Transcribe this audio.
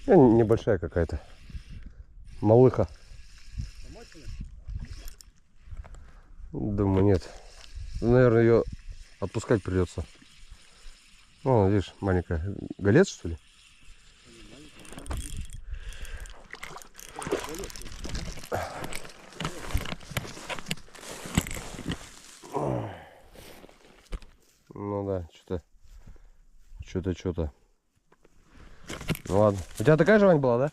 Небольшая какая-то. Малыха. Думаю, нет. Наверное, ее отпускать придется. Ну, видишь, маленькая. Голец, что ли? Ну да, что-то. Ну ладно. У тебя такая же, Вань, была, да?